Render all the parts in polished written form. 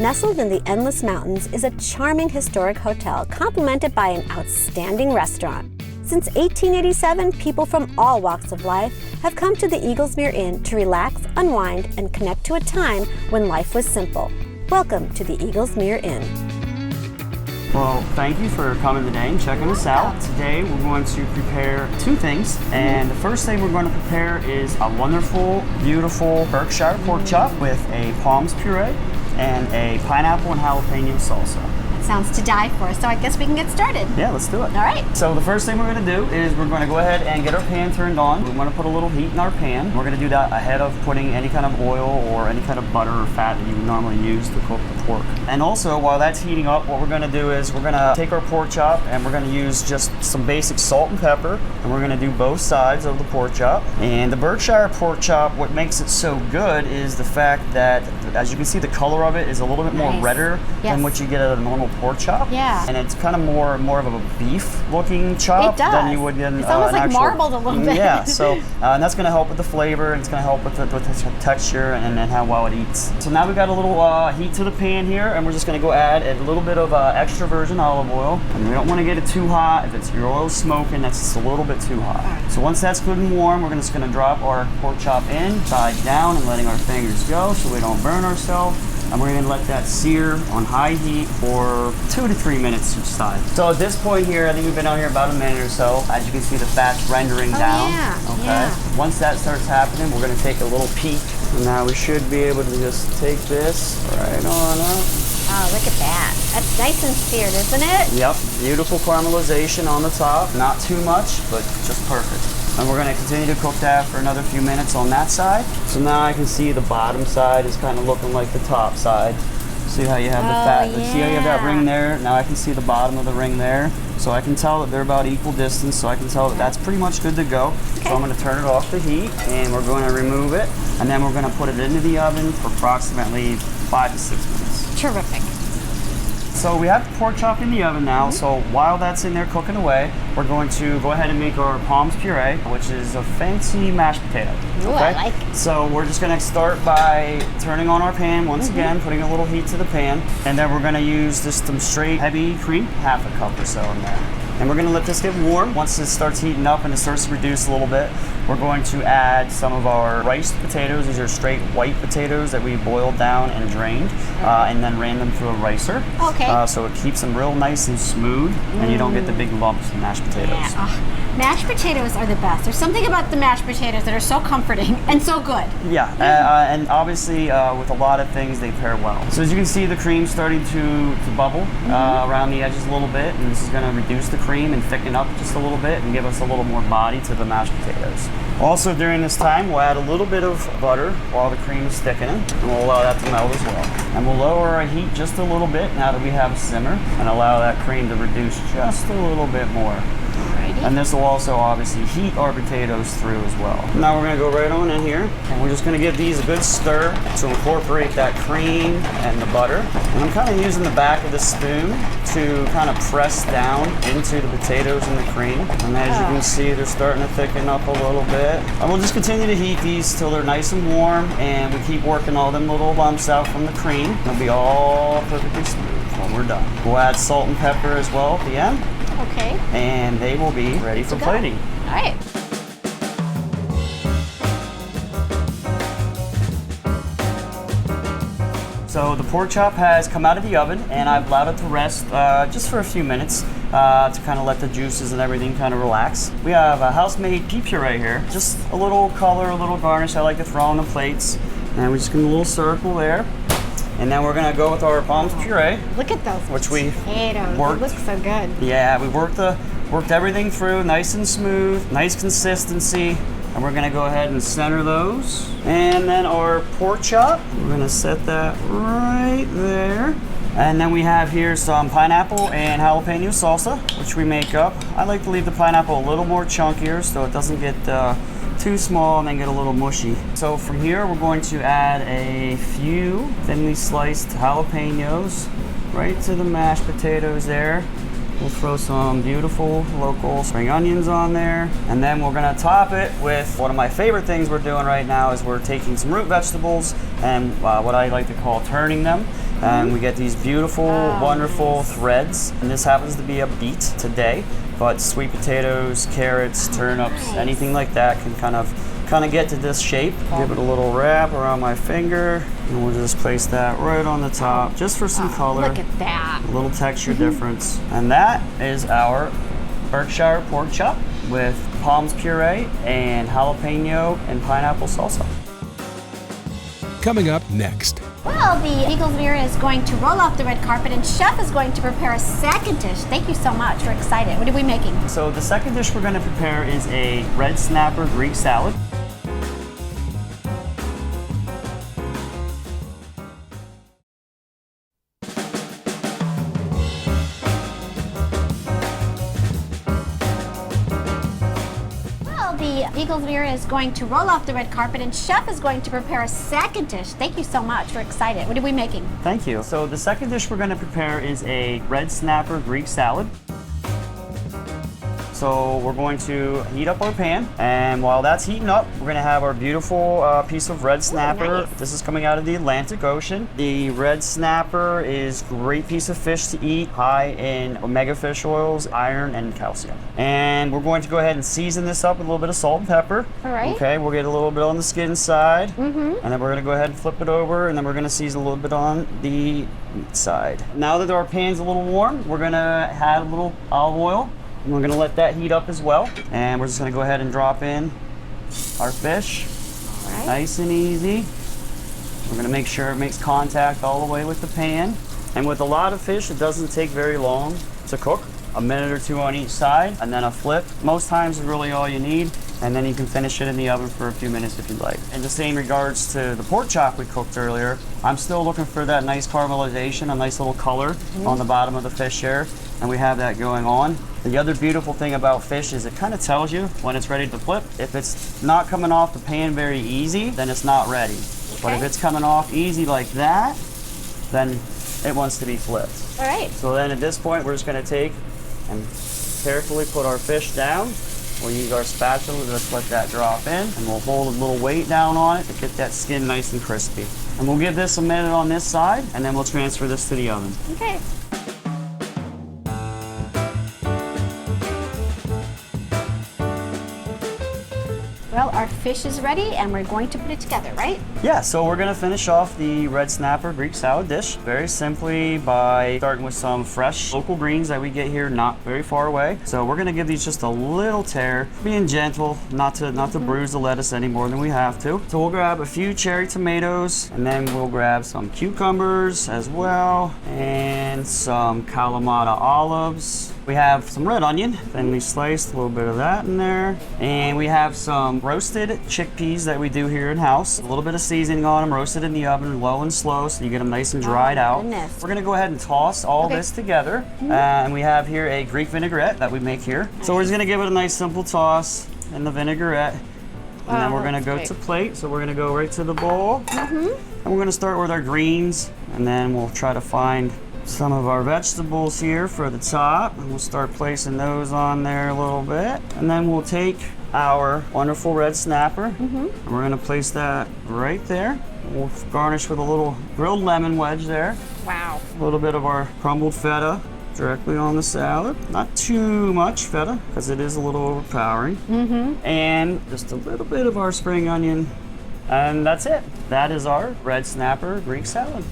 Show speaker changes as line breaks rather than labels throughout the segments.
Nestled in the Endless Mountains is a charming historic hotel complemented by an outstanding restaurant. Since 1887, people from all walks of life have come to the Eaglesmere Inn to relax, unwind, and connect to a time when life was simple. Welcome to the Eaglesmere Inn.
Well, thank you for coming today and checking us out. Today we're going to prepare two things, and the first thing we're going to prepare is a wonderful, beautiful Berkshire pork chop with a palms puree and a pineapple and jalapeno salsa.
Sounds to die for, so I guess we can get started.
Yeah, let's do it.
All right.
So the first thing we're going to do is we're going to go ahead and get our pan turned on. We want to put a little heat in our pan. We're going to do that ahead of putting any kind of oil or any kind of butter or fat that you would normally use to cook the pork. And also, while that's heating up, what we're going to do is we're going to take our pork chop and we're going to use just some basic salt and pepper, and we're going to do both sides of the pork chop. And the Berkshire pork chop, what makes it so good is the fact that, as you can see, the color of it is a little bit more redder than what you get out of a normal pork chop.
Yeah.
And it's kind of more of a beef-looking chop than you would in
it's almost like marbled a little bit.
Yeah. So and that's going to help with the flavor, and it's going to help with the texture and how well it eats. So now we've got a little heat to the pan here, and we're just going to go add a little bit of extra virgin olive oil. And we don't want to get it too hot. If your oil's smoking, that's just a little bit too hot. Right. So once that's good and warm, we're just going to drop our pork chop in, side down, and letting our fingers go so we don't burn ourselves. And we're going to let that sear on high heat for 2 to 3 minutes each side. So at this point here, I think we've been on here about a minute or so. As you can see, the fat's rendering down.
Yeah.
Okay.
Yeah.
Once that starts happening, we're going to take a little peek. And now we should be able to just take this right on up.
Oh, look at that. That's nice and seared, isn't it?
Yep. Beautiful caramelization on the top. Not too much, but just perfect. And we're going to continue to cook that for another few minutes on that side. So now I can see the bottom side is kind of looking like the top side. See how you have the fat?
Yeah.
See how you have that ring there? Now I can see the bottom of the ring there. So I can tell that they're about equal distance, so I can tell that that's pretty much good to go. Okay. So I'm going to turn it off the heat, and we're going to remove it, and then we're going to put it into the oven for approximately 5 to 6 minutes.
Terrific.
So we have the pork chop in the oven now, so while that's in there cooking away, we're going to go ahead and make our palms puree, which is a fancy mashed potato.
Ooh,
okay?
I like it.
So we're just going to start by turning on our pan once again, putting a little heat to the pan, and then we're going to use just some straight heavy cream, half a cup or so in there. And we're going to let this get warm. Once it starts heating up and it starts to reduce a little bit, we're going to add some of our riced potatoes. These are straight white potatoes that we boiled down and drained, and then ran them through a ricer.
Okay.
So it keeps them real nice and smooth, and you don't get the big lumps in mashed potatoes.
Yeah. Oh, mashed potatoes are the best. There's something about the mashed potatoes that are so comforting and so good.
Yeah, and obviously with a lot of things they pair well. So as you can see, the cream's starting to bubble around the edges a little bit, and this is going to reduce the cream and thicken up just a little bit and give us a little more body to the mashed potatoes. Also during this time, we'll add a little bit of butter while the cream is thickening, and we'll allow that to melt as well. And we'll lower our heat just a little bit now that we have a simmer, and allow that cream to reduce just a little bit more. And this will also obviously heat our potatoes through as well. Now we're going to go right on in here, and we're just going to give these a good stir to incorporate that cream and the butter. And I'm kind of using the back of the spoon to kind of press down into the potatoes and the cream. And as you can see, they're starting to thicken up a little bit. And we'll just continue to heat these till they're nice and warm, and we keep working all them little lumps out from the cream. It'll be all perfectly smooth when we're done. We'll add salt and pepper as well at the end.
Okay.
And they will be ready for plating.
All right.
So the pork chop has come out of the oven, and I've allowed it to rest just for a few minutes to kind of let the juices and everything kind of relax. We have a house-made pea puree here. Just a little color, a little garnish I like to throw on the plates. And we just get a little circle there. And then we're going to go with our palms puree.
Look at those
which we
potatoes.
worked.
They look so good.
Yeah, we worked everything through, nice and smooth, nice consistency. And we're going to go ahead and center those. And then our pork chop, we're going to set that right there. And then we have here some pineapple and jalapeno salsa, which we make up. I like to leave the pineapple a little more chunkier so it doesn't get too small and then get a little mushy. So from here, we're going to add a few thinly sliced jalapenos right to the mashed potatoes there. We'll throw some beautiful local spring onions on there. And then we're gonna top it with one of my favorite things we're doing right now is we're taking some root vegetables and what I like to call turning them. And we get these beautiful, wonderful threads. And this happens to be a beet today, but sweet potatoes, carrots, turnips, anything like that can kind of get to this shape. Give it a little wrap around my finger, and we'll just place that right on the top, just for some color.
Look at that.
A little texture difference. And that is our Berkshire pork chop with Palms puree and jalapeno and pineapple salsa.
Coming up next.
Well, the Eagles Mirror is going to roll off the red carpet, and Chef is going to prepare a second dish. Thank you so much. We're excited. What are we making?
So the second dish we're going to prepare is a red snapper Greek salad.
The Eagles Mirror is going to roll off the red carpet, and Chef is going to prepare a second dish. Thank you so much. We're excited. What are we making?
Thank you. So the second dish we're going to prepare is a red snapper Greek salad. So we're going to heat up our pan, and while that's heating up, we're going to have our beautiful piece of red snapper.
Nice.
This is coming out of the Atlantic Ocean. The red snapper is a great piece of fish to eat, high in omega fish oils, iron, and calcium. And we're going to go ahead and season this up with a little bit of salt and pepper.
All right.
Okay, we'll get a little bit on the skin side, and then we're going to go ahead and flip it over, and then we're going to season a little bit on the meat side. Now that our pan's a little warm, we're going to add a little olive oil. And we're gonna let that heat up as well. And we're just gonna go ahead and drop in our fish.
Right.
Nice and easy. We're gonna make sure it makes contact all the way with the pan. And with a lot of fish, it doesn't take very long to cook. A minute or two on each side, and then a flip. Most times is really all you need. And then you can finish it in the oven for a few minutes if you'd like. In the same regards to the pork chop we cooked earlier, I'm still looking for that nice caramelization, a nice little color on the bottom of the fish here, and we have that going on. The other beautiful thing about fish is it kind of tells you when it's ready to flip. If it's not coming off the pan very easy, then it's not ready. But if it's coming off easy like that, then it wants to be flipped.
All right.
So then at this point, we're just gonna take and carefully put our fish down. We'll use our spatula to just let that drop in, and we'll hold a little weight down on it to get that skin nice and crispy. And we'll give this a minute on this side, and then we'll transfer this to the oven.
Okay. Well, our fish is ready, and we're going to put it together, right?
Yeah, so we're gonna finish off the red snapper Greek salad dish very simply by starting with some fresh local greens that we get here not very far away. So we're gonna give these just a little tear, being gentle, not to bruise the lettuce any more than we have to. So we'll grab a few cherry tomatoes, and then we'll grab some cucumbers as well, and some Kalamata olives. We have some red onion, thinly sliced, a little bit of that in there. And we have some roasted chickpeas that we do here in-house. A little bit of seasoning on them, roasted in the oven, low and slow, so you get them nice and dried out.
Goodness.
We're gonna go ahead and toss all this together. And we have here a Greek vinaigrette that we make here. So we're just gonna give it a nice simple toss in the vinaigrette. And then we're gonna go to plate. So we're gonna go right to the bowl. And we're gonna start with our greens, and then we'll try to find some of our vegetables here for the top, and we'll start placing those on there a little bit. And then we'll take our wonderful red snapper, and we're gonna place that right there. We'll garnish with a little grilled lemon wedge there.
Wow.
A little bit of our crumbled feta directly on the salad. Not too much feta, because it is a little overpowering. And just a little bit of our spring onion, and that's it. That is our red snapper Greek salad.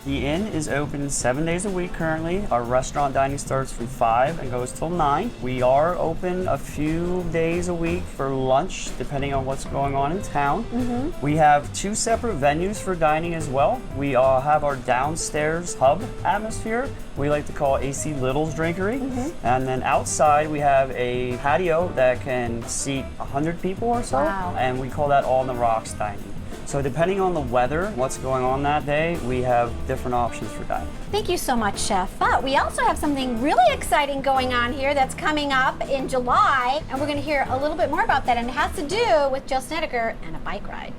The Inn is open 7 days a week currently. Our restaurant dining starts from 5 and goes till 9. We are open a few days a week for lunch, depending on what's going on in town. We have 2 separate venues for dining as well. We have our downstairs hub atmosphere. We like to call AC Little's Drinkery. And then outside we have a patio that can seat 100 people or so.
Wow.
And we call that All in the Rocks dining. So depending on the weather, what's going on that day, we have different options for dining.
Thank you so much, Chef. But we also have something really exciting going on here that's coming up in July, and we're going to hear a little bit more about that, and it has to do with Jill Snedeker and a bike ride.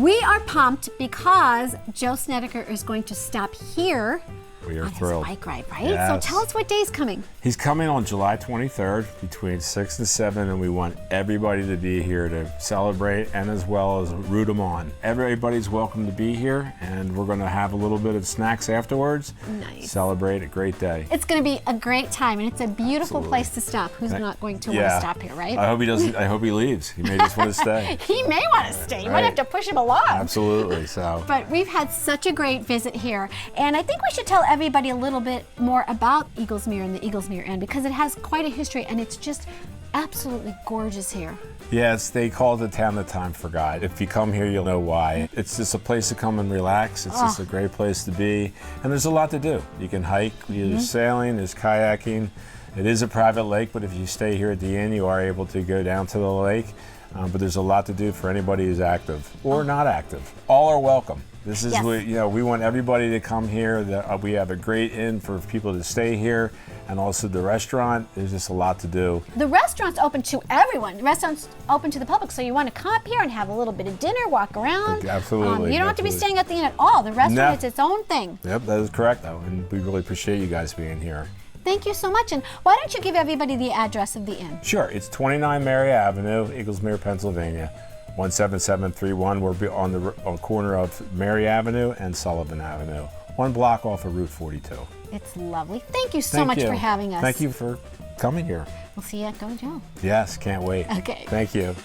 We are pumped because Joe Snedeker is going to stop here
We are
on
thrilled.
his bike ride, right?
Yes.
So tell us what day is coming.
He's coming on July 23rd between 6 and 7, and we want everybody to be here to celebrate and as well as root him on. Everybody's welcome to be here, and we're going to have a little bit of snacks afterwards.
Nice.
Celebrate a great day.
It's going to be a great time, and it's a beautiful
Absolutely.
place to stop. Who's not going to want to stop here, right?
I hope he doesn't. I hope he leaves. He may just want to stay.
He may want to stay. You might
Right.
have to push him along.
Absolutely. So.
But we've had such a great visit here, and I think we should tell everybody a little bit more about Eaglesmere and the Eaglesmere Inn because it has quite a history, and it's just absolutely gorgeous here.
Yes, they call it the town that time forgot. If you come here, you'll know why. It's just a place to come and relax. It's just a great place to be. And there's a lot to do. You can hike, there's sailing, there's kayaking. It is a private lake, but if you stay here at the inn, you are able to go down to the lake. But there's a lot to do for anybody who's active or not active. All are welcome. This is what, we want everybody to come here. We have a great inn for people to stay here, and also the restaurant. There's just a lot to do.
The restaurant's open to everyone. The restaurant's open to the public, so you want to come up here and have a little bit of dinner, walk around.
Absolutely.
You don't have to be
absolutely.
staying at the inn at all. The restaurant
No.
is its own thing.
Yep, that is correct, though, and we really appreciate you guys being here.
Thank you so much. And why don't you give everybody the address of the inn?
Sure, it's 29 Mary Avenue, Eaglesmere, Pennsylvania, 17731. We're on the corner of Mary Avenue and Sullivan Avenue, one block off of Route 42.
It's lovely. Thank you so
Thank
much
you.
for having us.
Thank you for coming here.
We'll see you at Go Joe.
Yes, can't wait.
Okay.
Thank you.